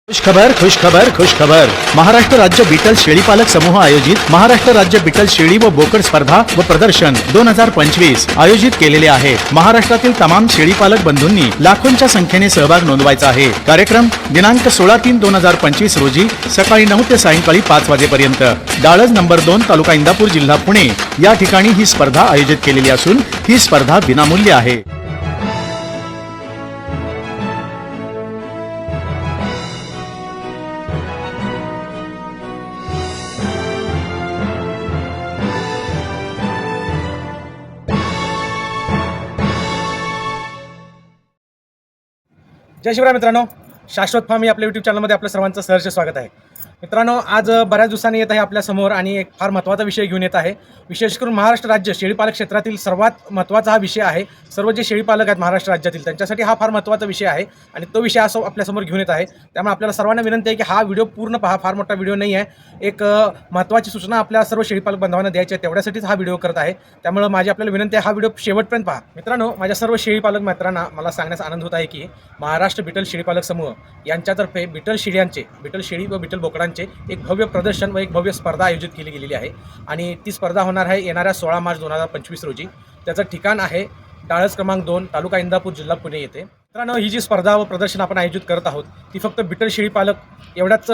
खुश खबर महाराष्ट्र राज्य बिटल शेळीपालक समूह आयोजित महाराष्ट्र राज्य बिटल शेळी व बोकड स्पर्धा व प्रदर्शन 2025 आयोजित केलेले आहे। महाराष्ट्रातील तमाम शेळीपालक बंधूंनी लाखोंच्या संख्येने सहभाग नोंदवायचा आहे। कार्यक्रम दिनांक 16/3/2025 रोजी सकाळी 9 ते सायंकाळी 5 वाजेपर्यंत डाळज नंबर 2 तालुका इंदापूर जिल्हा पुणे या ठिकाणी ही स्पर्धा आयोजित केलेली असून ही स्पर्धा विनामूल्य आहे। जय शिवराय मित्रांनो, शाश्वत फार्म या आपल्या यूट्यूब चॅनलमध्ये आपल्या सर्वांचं सहर्ष स्वागत आहे। मित्रांनो, आज बऱ्याच दिवसांनी येत आहे आपल्या समोर आणि एक फार महत्त्वाचा विषय घेऊन येत आहे। विशेष करून महाराष्ट्र राज्य शेळीपालक क्षेत्रातील सर्वात महत्त्वाचा हा विषय आहे। सर्व जे शेळीपालक आहेत महाराष्ट्र राज्यातील त्यांच्यासाठी हा फार महत्त्वाचा विषय आहे आणि तो विषय असं आपल्यासमोर घेऊन येत आहे। त्यामुळे आपल्याला सर्वांना विनंती आहे की हा व्हिडिओ पूर्ण पहा। फार मोठा व्हिडिओ नाही आहे, एक महत्त्वाची सूचना आपल्या सर्व शेळीपालक बांधवांना द्यायची आहे, तेवढ्यासाठीच हा व्हिडिओ करत आहे। त्यामुळे माझी आपल्याला विनंती आहे हा व्हिडिओ शेवटपर्यंत पहा। मित्रांनो, माझ्या सर्व शेळीपालक मित्रांना मला सांगण्याचा आनंद होत आहे की महाराष्ट्र बिटल शेळीपालक समूह यांच्यातर्फे बिटल शेळी व बिटल बोकडांचे एक भव्य प्रदर्शन व एक भव्य स्पर्धा आयोजित केली गेलेली आहे आणि ती स्पर्धा होणार आहे येणाऱ्या 16 मार्च 2025 रोजी। त्याचं ठिकाण आहे डाळज क्रमांक 2 तालुका इंदापूर जिल्हा पुणे येथे। मित्रांनो, ही जी स्पर्धा व प्रदर्शन आपण आयोजित करत आहोत ती फक्त बिटल शेळीपालक एवढ्याच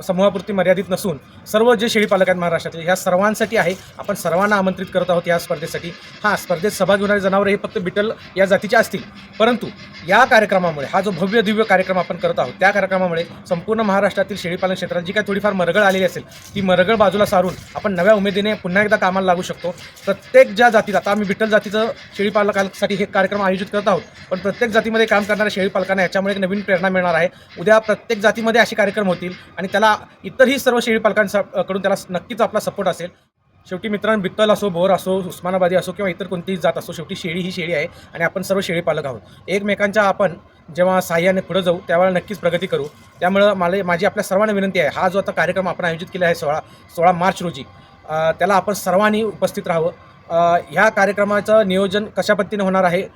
समूहापुरती मर्यादित नसून सर्व जे शेळीपालक आहेत महाराष्ट्रातील ह्या सर्वांसाठी आहे। आपण सर्वांना आमंत्रित करत आहोत या स्पर्धेसाठी। स्पर्धेत सहभागी होणारे जनावरे हे फक्त बिटल या जातीचे असतील, परंतु या कार्यक्रमामुळे हा जो भव्य दिव्य कार्यक्रम आपण करत आहोत त्या कार्यक्रमामुळे संपूर्ण महाराष्ट्रातील शेळीपालन क्षेत्रात जी काही थोडीफार मरगळ आलेली असेल ती मरगळ बाजूला सारून आपण नव्या उमेदीने पुन्हा एकदा कामाला लागू शकतो। प्रत्येक ज्या जातीला, आता आम्ही बिटल जातीचं शेळीपालकांसाठी हे कार्यक्रम आयोजित करत आहोत, पण प्रत्येक जातीमध्ये काम करणाऱ्या शेळीपालकांना याच्यामुळे एक नवीन प्रेरणा मिळणार आहे। उद्या प्रत्येक जातीमध्ये असे कार्यक्रम होतील आणि त्याला इतरही सर्व शेळीपालकांकडून त्याला नक्कीच आपला सपोर्ट असेल। शेवटी मित्रांनो, बित्तल असो, बोर असो, उस्मानाबादी असो किंवा इतर कोणतीही जात असो, शेवटी शेळी ही शेळी आहे आणि आपण सर्व शेळीपालक आहोत। एकमेकांच्या आपण जेव्हा साह्याने पुढे जाऊ त्यावेळेला नक्कीच प्रगती करू। त्यामुळं माझी आपल्या सर्वांना विनंती आहे, हा जो आता कार्यक्रम आपण आयोजित केला आहे 16 मार्च रोजी, त्याला आपण सर्वांनी उपस्थित राहावं। ह्या कार्यक्रमाचं नियोजन कशा पद्धतीने होणार आहे,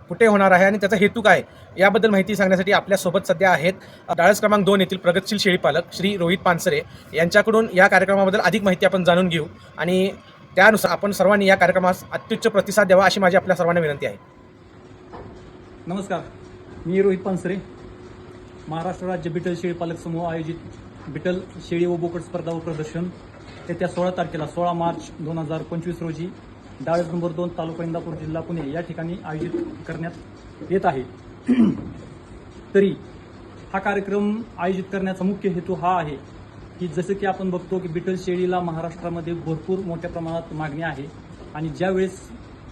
कुठे होणार आहे आणि त्याचा हेतू काय याबद्दल माहिती सांगण्यासाठी आपल्यासोबत सध्या आहेत डाळज क्रमांक 2 येथील प्रगतशील शेळीपालक श्री रोहित पानसरे यांच्याकडून या कार्यक्रमाबद्दल अधिक माहिती आपण जाणून घेऊ आणि त्यानुसार आपण सर्वांनी या कार्यक्रमास अत्युच्च प्रतिसाद द्यावा अशी माझी आपल्या सर्वांना विनंती आहे। नमस्कार, मी रोहित पानसरे, महाराष्ट्र राज्य बिटल शेळीपालक समूह आयोजित बिटल शेळी व बोकड स्पर्धा व प्रदर्शन येत्या 16 तारखेला 16 मार्च 2025 रोजी डाळज नंबर 2 तालुका इंदापूर जिल्हा पुणे या ठिकाणी आयोजित करण्यात येत आहे। तरी हा कार्यक्रम आयोजित करण्याचा मुख्य हेतू हा आहे की जसं की आपण बघतो की बिटल शेळीला महाराष्ट्रामध्ये भरपूर मोठ्या प्रमाणात मागणी आहे आणि ज्यावेळेस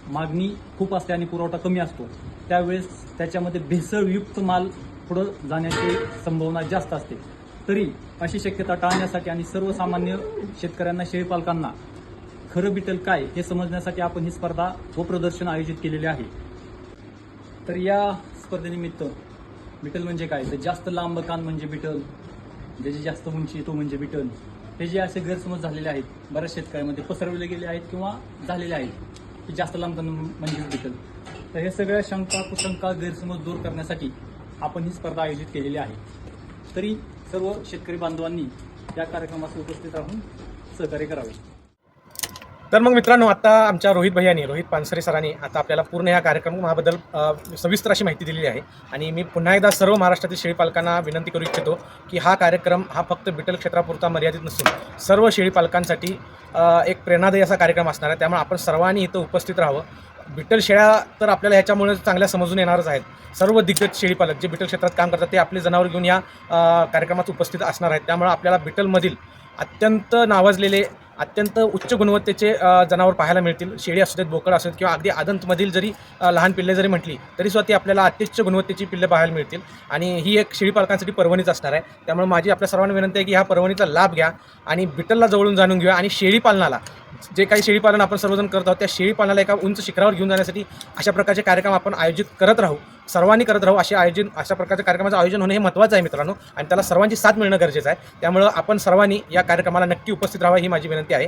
मागणी खूप असते आणि पुरवठा कमी असतो त्यावेळेस त्याच्यामध्ये भेसळयुक्त माल पुढं जाण्याची संभावना जास्त असते। तरी अशी शक्यता टाळण्यासाठी आणि सर्वसामान्य शेतकऱ्यांना, शेळीपालकांना खरं बिटल काय हे समजण्यासाठी आपण ही स्पर्धा व प्रदर्शन आयोजित केलेले आहे। तर या स्पर्धेनिमित्त बिटल म्हणजे काय, तर जास्त लांब कान म्हणजे बिटल, ज्याची जास्त उंची तो म्हणजे बिटल, हे जे असे गैरसमज झालेले आहेत बऱ्याच शेतकऱ्यांमध्ये पसरवले गेले आहेत किंवा झालेले आहेत की जास्त लांब कान म्हणजे बिटल। तर हे सगळ्या शंका, कुशंका, गैरसमज दूर करण्यासाठी आपण ही स्पर्धा आयोजित केलेली आहे। तरी सर्व शेतकरी बांधवांनी या कार्यक्रमास उपस्थित राहून सहकार्य करावे। तर मग मित्रांनो, आता आमच्या रोहित पानसरे सरांनी आता आपल्याला पूर्ण या कार्यक्रमाबद्दल सविस्तर अशी माहिती दिलेली आहे आणि मी पुन्हा एकदा सर्व महाराष्ट्रातील शेळीपालकांना विनंती करू इच्छितो की हा कार्यक्रम हा फक्त बिटल क्षेत्रापुरता मर्यादित नसून सर्व शेळीपालकांसाठी एक प्रेरणादायी असा कार्यक्रम असणार आहे। त्यामुळे आपण सर्वांनी इथं उपस्थित राहावं। बिटल शेळ्या तर आपल्याला ह्याच्यामुळे चांगल्या समजून येणारच आहेत। सर्व दिग्गज शेळीपालक जे बिटल क्षेत्रात काम करतात ते आपले जनावर घेऊन या कार्यक्रमात उपस्थित असणार आहेत। त्यामुळे आपल्याला बिटलमधील अत्यंत नावाजलेले, अत्यंत उच्च गुणवत्तेचे जनावर पाहायला मिळतील। शेळी असू देत, बोकड असू देत किंवा अगदी आदंतमधील जरी लहान पिल्ले जरी म्हटली तरीसुद्धा ती आपल्याला अत्युच्च गुणवत्तेची पिल्ले पाहायला मिळतील आणि ही एक शेळीपालकांसाठी पर्वणीच असणार आहे। त्यामुळे माझी आपल्या सर्वांना विनंती आहे की ह्या पर्वणीचा लाभ घ्या आणि बिटलला जवळून जाणून घेऊया आणि शेळीपालनाला, जे काही शेळीपालन आपण सर्वजण करत आहोत त्या शेळीपालनाला एका उंच शिखरावर घेऊन जाण्यासाठी अशा प्रकारचे कार्यक्रम आपण आयोजित करत राहू, सर्वांनी करत राहू। अशा प्रकारच्या कार्यक्रमाचं आयोजन होणे हे महत्त्वाचं आहे मित्रांनो आणि त्याला सर्वांची साथ मिळणं गरजेचं आहे। त्यामुळे आपण सर्वांनी या कार्यक्रमाला नक्की उपस्थित राहावं ही माझी विनंती आहे।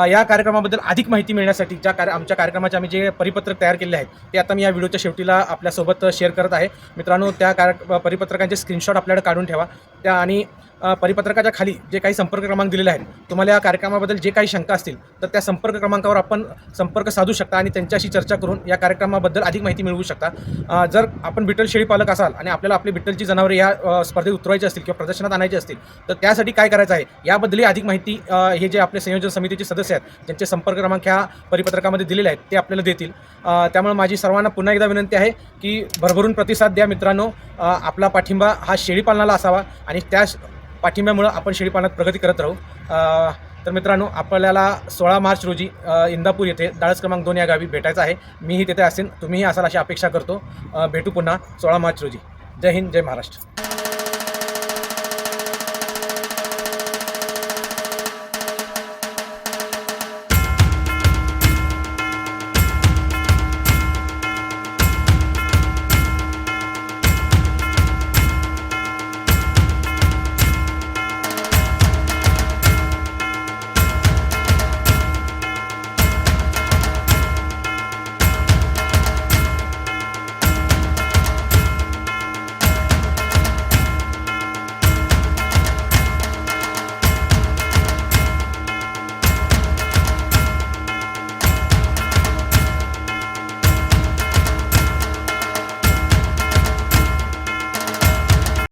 या कार्यक्रमाबद्दल अधिक माहिती मिळण्यासाठी आमच्या कार्यक्रमाचे आम्ही जे परिपत्रक तयार केले आहेत ते आता मी या व्हिडिओच्या शेवटीला आपल्यासोबत शेअर करत आहे. मित्रांनो, त्या परिपत्रकांचे स्क्रीनशॉट आपल्याकडे काढून ठेवा. आणि परिपत्रकाच्या खाली जे काही संपर्क क्रमांक दिलेले आहेत, तुम्हाला या कार्यक्रमाबद्दल जे काही शंका असतील तर त्या संपर्क क्रमांकावर आपण संपर्क साधू शकता आणि त्यांच्याशी चर्चा करून या कार्यक्रमाबद्दल अधिक माहिती मिळवू शकता. जर आपण बिटल शेळी पालक असाल आणि आपल्याला आपली बिटलची जनावरे या स्पर्धेत उतरवायची असतील किंवा प्रदर्शनात आणायची असतील तर त्यासाठी काय करायचं आहे याबद्दलही अधिक माहिती हे जे आपले संयोजन समितीचे सदस्य आहेत ज्यांचे संपर्क क्रमांक ह्या परिपत्रकामध्ये दिलेले आहेत ते आपल्याला देतील. त्यामुळे माझी सर्वांना पुन्हा एकदा विनंती आहे की भरभरून प्रतिसाद द्या मित्रांनो. आपला पाठिंबा हा शेळीपालनाला असावा आणि त्या पाठिंब्यामुळं आपण शेळीपालनात प्रगती करत राहू. तर मित्रांनो, आपल्याला 16 मार्च रोजी इंदापूर येथे डाळस क्रमांक 2 या गावी भेटायचं आहे. मीही तिथे असेन, तुम्हीही असाल अशी अपेक्षा करतो. भेटू पुन्हा 16 मार्च रोजी. जय हिंद, जय महाराष्ट्र.